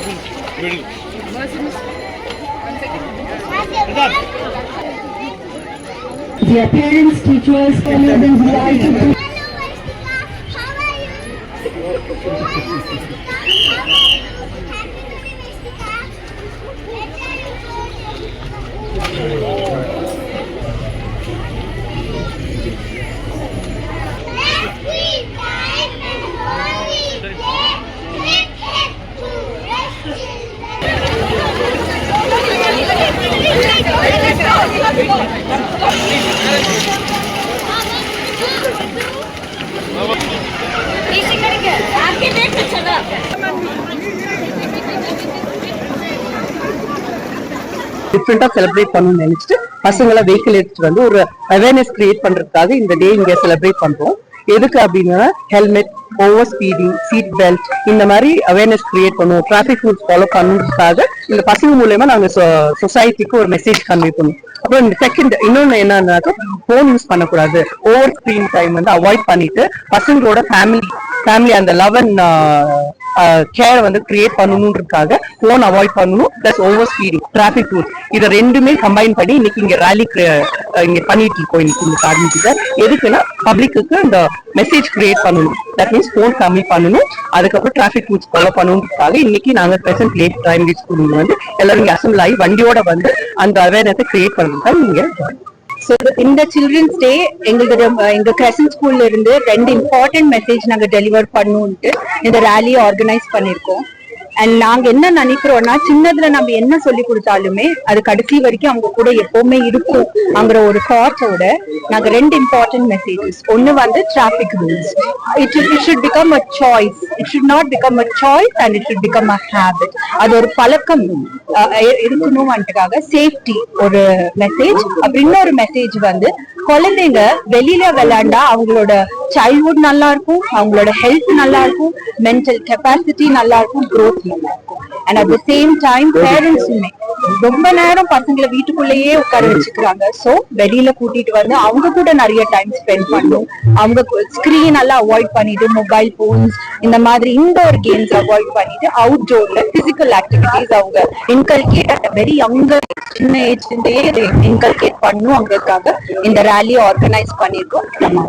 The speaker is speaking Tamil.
Dear parents, teachers, colleagues, and delighted. டிஃப்ரெண்டா செலிப்ரேட் பண்ணணும்னு நினைச்சிட்டு பசங்களை வெஹிக்கிள் எடுத்துட்டு வந்து ஒரு அவேர்னஸ் கிரியேட் பண்றதுக்காக இந்த டே இங்க செலிப்ரேட் பண்றோம். எதுக்கு அப்படின்னா helmet, over speeding, seat belt இந்த மாதிரி அவேர்னஸ் கிரியேட் பண்ணுவோம். டிராபிக் ரூல்ஸ் ஃபாலோ பண்ணுறதுக்காக இந்த பசங்க மூலயமா நாங்க சொசைட்டிக்கு ஒரு மெசேஜ் கன்வே பண்ணுவோம். அப்புறம் இந்த செகண்ட் இன்னொன்னு என்னன்னாக்கா போன் யூஸ் பண்ணக்கூடாது, ஓவர் ஸ்கிரீன் டைம் வந்து அவாய்ட் பண்ணிட்டு பசங்களோட ஃபேமிலி அந்த லவ் அண்ட் கேர் வந்து கிரியேட் பண்ணணுன்றதுக்காக போன் அவாய்ட் பண்ணணும். Plus over speeding, traffic rules இதை ரெண்டுமே கம்பைன் பண்ணி இன்னைக்கு இங்க ரேலி இங்க பண்ணிட்டு இருக்கோம். இன்னைக்கு இந்த காரணத்துக்கு எதுக்குன்னா பப்ளிக்கு இந்த மெசேஜ் கிரியேட் பண்ணணும். தட் மீன்ஸ் போன் கம்மி பண்ணணும், அதுக்கப்புறம் டிராபிக் ரூல்ஸ் ஃபாலோ பண்ணணுன்றதுக்காக இன்னைக்கு நாங்க பிரசன்ட் லேட் பிரைமரி ஸ்கூல் வந்து எல்லாரும் இங்க அசம்பிள் ஆகி வண்டியோட வந்து அந்த அவேர்னஸை கிரியேட் பண்ணுறதுக்காக நீங்க. So இந்த சில்ட்ரன்ஸ் டே எங்க கிரசன்ட் ஸ்கூல்ல இருந்து 2 இம்பார்ட்டன்ட் மெசேஜ் நாங்க டெலிவர் பண்ணணும்ட்டு இந்த ரேலி ஆர்கனைஸ் பண்ணிருக்கோம். அண்ட் நாங்க என்ன நினைக்கிறோம்னா சின்னதுல நம்ம என்ன சொல்லி கொடுத்தாலுமே அது கடைசி வரைக்கும் அவங்க கூட எப்பவுமே இருக்கும் அங்கிற ஒரு தாட்டோட நாங்க 2 இம்பார்ட்டன்ட் மெசேஜஸ். ஒன்னு வந்து traffic rules, it should become a choice, it should not become a choice and it should become a habit. அது ஒரு பழக்கம் இருக்கணும்ன்றதுக்காக சேஃப்டி ஒரு மெசேஜ். அப்புறம் இன்னொரு மெசேஜ் வந்து குழந்தைங்க வெளியில விளையாண்டா அவங்களோட சைல்ட்ஹுட் நல்லா இருக்கும், அவங்களோட ஹெல்த் நல்லா இருக்கும், மென்டல் கெப்பாசிட்டி நல்லா இருக்கும், growth நல்லா இருக்கும். And at the same time பேரண்ட்ஸுமே ரொம்ப நேரம் பசங்களை வீட்டுக்குள்ளேயே உட்கார வச்சுக்கிறாங்க. சோ வெளியில கூட்டிட்டு வந்து அவங்க கூட நிறைய டைம் ஸ்பெண்ட் பண்ணும். அவங்க ஸ்கிரீன் எல்லாம் அவாய்ட் பண்ணிட்டு மொபைல் போன்ஸ் இந்த மாதிரி இன்டோர் கேம்ஸ் அவாய்ட் பண்ணிட்டு அவுட்டோர்ல பிசிக்கல் ஆக்டிவிட்டிஸ் அவங்க இன்கல்கேட் வெரி யங்கர் சின்ன ஏஜ்லேயே இன்கல்கேட் பண்ணும். அவங்களுக்காக இந்த ரேலி ஆர்கனைஸ் பண்ணிருக்கோம் நம்ம.